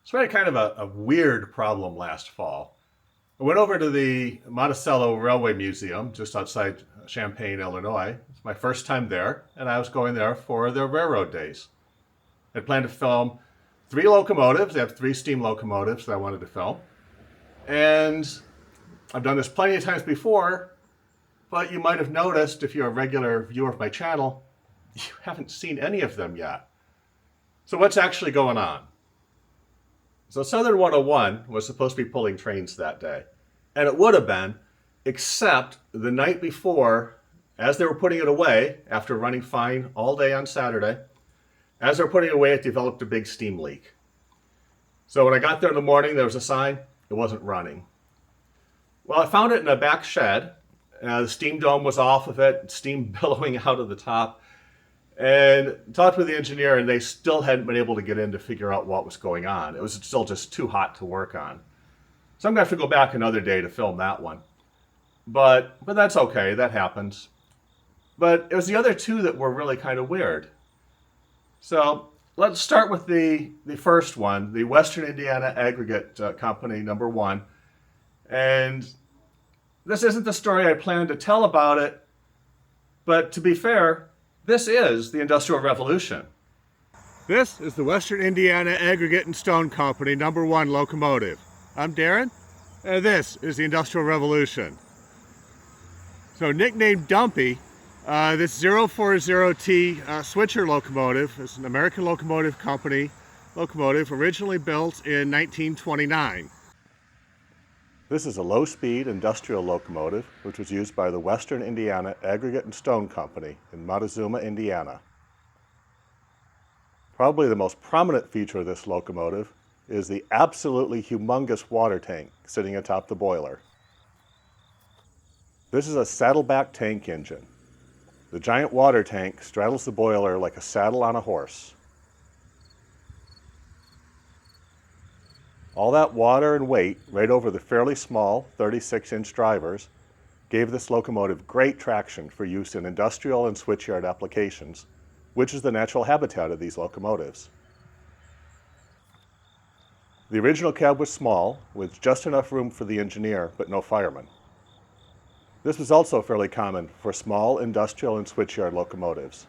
So I had kind of a weird problem last fall. I went over to the Monticello Railway Museum just outside Champaign, Illinois. It's my first time there, and I was going there for the railroad days. I planned to film 3 locomotives. They have 3 steam locomotives that I wanted to film. And I've done this plenty of times before, but you might have noticed, if you're a regular viewer of my channel, you haven't seen any of them yet. So what's actually going on? So Southern 101 was supposed to be pulling trains that day. And it would have been, except the night before, as they were putting it away, after running fine all day on Saturday, as they were putting it away, it developed a big steam leak. So when I got there in the morning, there was a sign, it wasn't running. Well, I found it in a back shed. The steam dome was off of it, steam billowing out of the top. And talked with the engineer, and they still hadn't been able to get in to figure out what was going on. It was still just too hot to work on. So I'm going to have to go back another day to film that one. But that's okay, that happens. But it was the other 2 that were really kind of weird. So let's start with the first one, the Western Indiana Aggregate Company, number 1. And this isn't the story I planned to tell about it, but to be fair, this is the Industrial Revolution. This is the Western Indiana Aggregate and Stone Company, number 1 locomotive. I'm Darren, and this is the Industrial Revolution. So nicknamed Dumpy, this 040T switcher locomotive is an American Locomotive Company locomotive originally built in 1929. This is a low-speed industrial locomotive which was used by the Western Indiana Aggregate and Stone Company in Montezuma, Indiana. Probably the most prominent feature of this locomotive is the absolutely humongous water tank sitting atop the boiler. This is a saddleback tank engine. The giant water tank straddles the boiler like a saddle on a horse. All that water and weight right over the fairly small 36-inch drivers gave this locomotive great traction for use in industrial and switchyard applications, which is the natural habitat of these locomotives. The original cab was small, with just enough room for the engineer, but no fireman. This was also fairly common for small industrial and switchyard locomotives.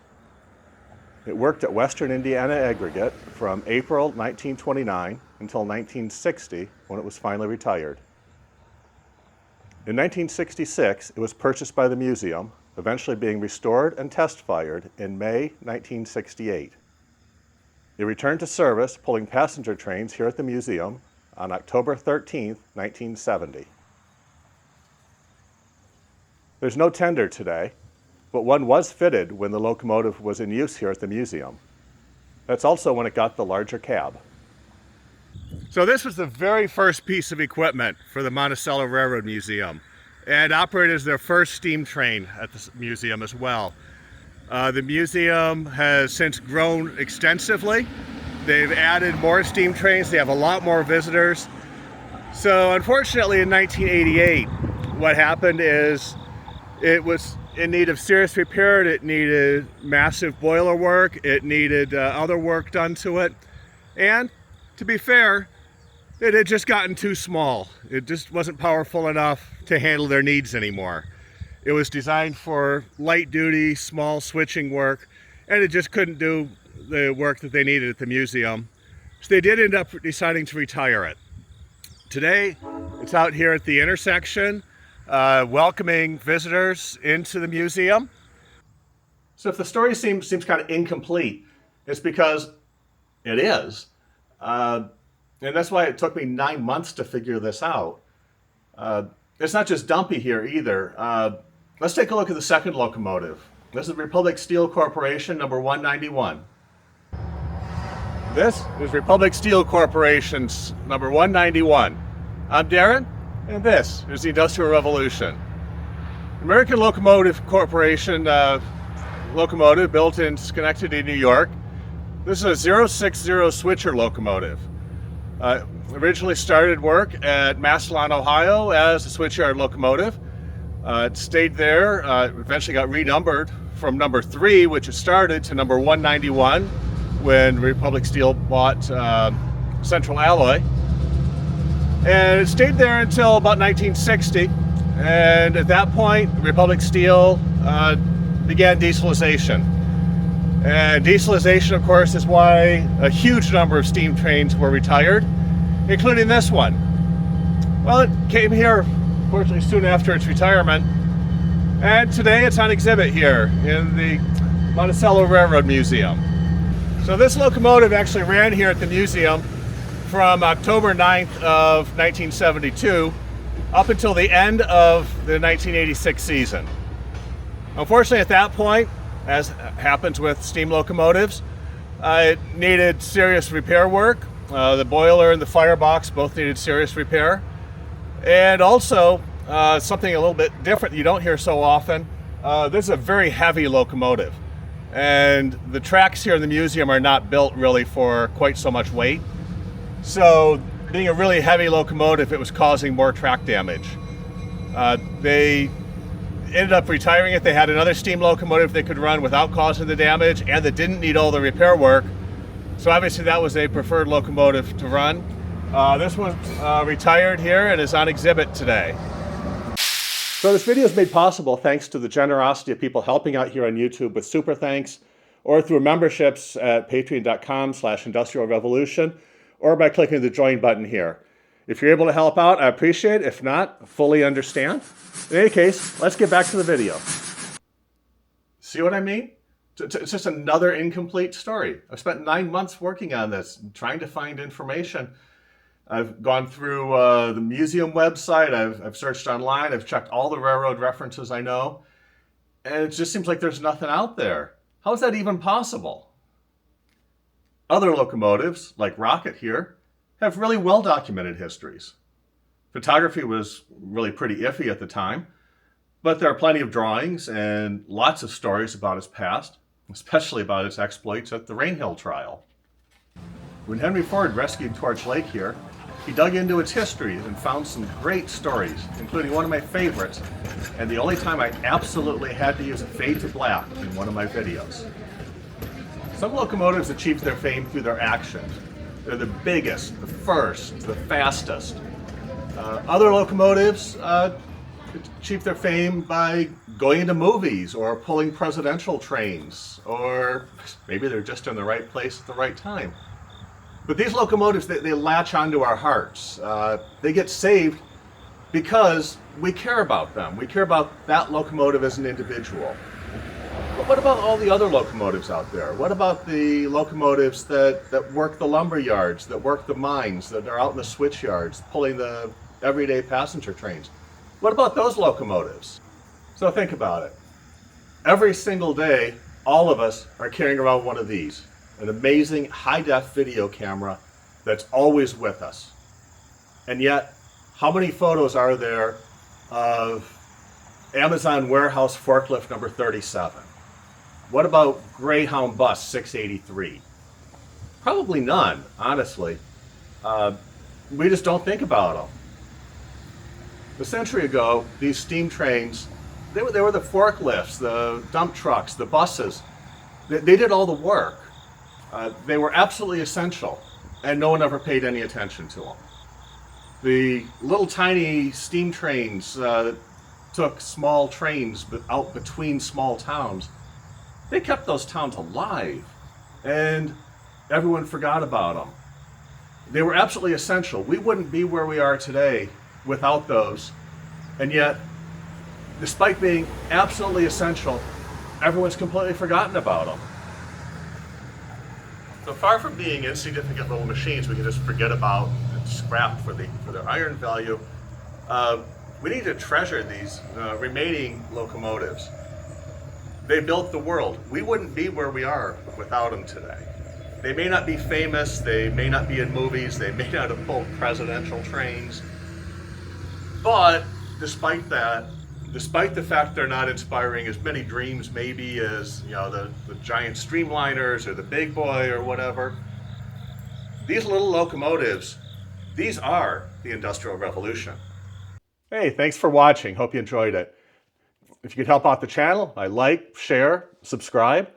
It worked at Western Indiana Aggregate from April 1929 until 1960, when it was finally retired. In 1966, it was purchased by the museum, eventually being restored and test-fired in May 1968. It returned to service, pulling passenger trains here at the museum on October 13, 1970. There's no tender today, but one was fitted when the locomotive was in use here at the museum. That's also when it got the larger cab. So this was the very first piece of equipment for the Monticello Railroad Museum, and operated as their first steam train at the museum as well. The museum has since grown extensively. They've added more steam trains. They have a lot more visitors. So unfortunately in 1988, what happened is it was in need of serious repair. It needed massive boiler work. It needed other work done to it. And to be fair, it had just gotten too small. It just wasn't powerful enough to handle their needs anymore. It was designed for light duty, small switching work, and it just couldn't do the work that they needed at the museum. So they did end up deciding to retire it. Today, it's out here at the intersection, welcoming visitors into the museum. So if the story seems kind of incomplete, it's because it is. And that's why it took me 9 months to figure this out. It's not just Dumpy here either. Let's take a look at the second locomotive. This is Republic Steel Corporation, number 191. This is Republic Steel Corporation's number 191. I'm Darren, and this is the Industrial Revolution. American Locomotive Corporation locomotive built in Schenectady, New York. This is a 060 switcher locomotive. Originally started work at Massillon, Ohio as a switchyard locomotive. It stayed there, eventually got renumbered from number 3, which it started, to number 191 when Republic Steel bought central alloy. And it stayed there until about 1960. And at that point, Republic Steel began dieselization. And dieselization, of course, is why a huge number of steam trains were retired, including this one. Well, it came here, unfortunately, soon after its retirement. And today it's on exhibit here in the Monticello Railroad Museum. So this locomotive actually ran here at the museum from October 9th of 1972 up until the end of the 1986 season. Unfortunately, at that point, as happens with steam locomotives, it needed serious repair work. The boiler and the firebox both needed serious repair. And also, something a little bit different you don't hear so often, this is a very heavy locomotive. And the tracks here in the museum are not built really for quite so much weight. So being a really heavy locomotive, it was causing more track damage. They ended up retiring it. They had another steam locomotive they could run without causing the damage and that didn't need all the repair work. So obviously that was a preferred locomotive to run. This was retired here and is on exhibit today. So this video is made possible thanks to the generosity of people helping out here on YouTube with super thanks, or through memberships at patreon.com/industrialrevolution, or by clicking the join button here. If you're able to help out, I appreciate it. If not, fully understand. In any case, let's get back to the video. See what I mean? It's just another incomplete story. I've spent 9 months working on this, trying to find information. I've gone through the museum website, I've searched online, I've checked all the railroad references I know, and it just seems like there's nothing out there. How is that even possible? Other locomotives, like Rocket here, have really well-documented histories. Photography was really pretty iffy at the time, but there are plenty of drawings and lots of stories about its past, especially about its exploits at the Rainhill trial. When Henry Ford rescued Torch Lake here, he dug into its history and found some great stories, including one of my favorites, and the only time I absolutely had to use a fade to black in one of my videos. Some locomotives achieved their fame through their actions. They're the biggest, the first, the fastest. Other locomotives achieved their fame by going into movies or pulling presidential trains, or maybe they're just in the right place at the right time. But these locomotives, they latch onto our hearts. They get saved because we care about them. We care about that locomotive as an individual. But what about all the other locomotives out there? What about the locomotives that work the lumber yards, that work the mines, that are out in the switch yards, pulling the everyday passenger trains? What about those locomotives? So think about it. Every single day, all of us are carrying around one of these. An amazing high-def video camera that's always with us. And yet, how many photos are there of Amazon warehouse forklift number 37? What about Greyhound bus 683? Probably none, honestly. We just don't think about them. A century ago, these steam trains, they were the forklifts, the dump trucks, the buses. They did all the work. They were absolutely essential, and no one ever paid any attention to them. The little tiny steam trains that took small trains out between small towns, they kept those towns alive, and everyone forgot about them. They were absolutely essential. We wouldn't be where we are today without those, and yet, despite being absolutely essential, everyone's completely forgotten about them. So far from being insignificant little machines we can just forget about and scrap for their iron value, we need to treasure these remaining locomotives. They built the world. We wouldn't be where we are without them today. They may not be famous, they may not be in movies, they may not have pulled presidential trains, but despite that, despite the fact they're not inspiring as many dreams maybe as the giant streamliners or the big boy or whatever, these little locomotives, these are the Industrial Revolution. Hey, thanks for watching. Hope you enjoyed it. If you could help out the channel, I like, share, subscribe,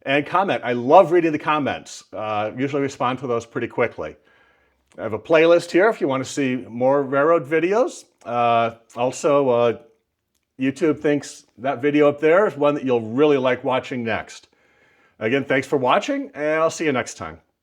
and comment. I love reading the comments. Usually respond to those pretty quickly. I have a playlist here if you want to see more railroad videos. Also, YouTube thinks that video up there is one that you'll really like watching next. Again, thanks for watching, and I'll see you next time.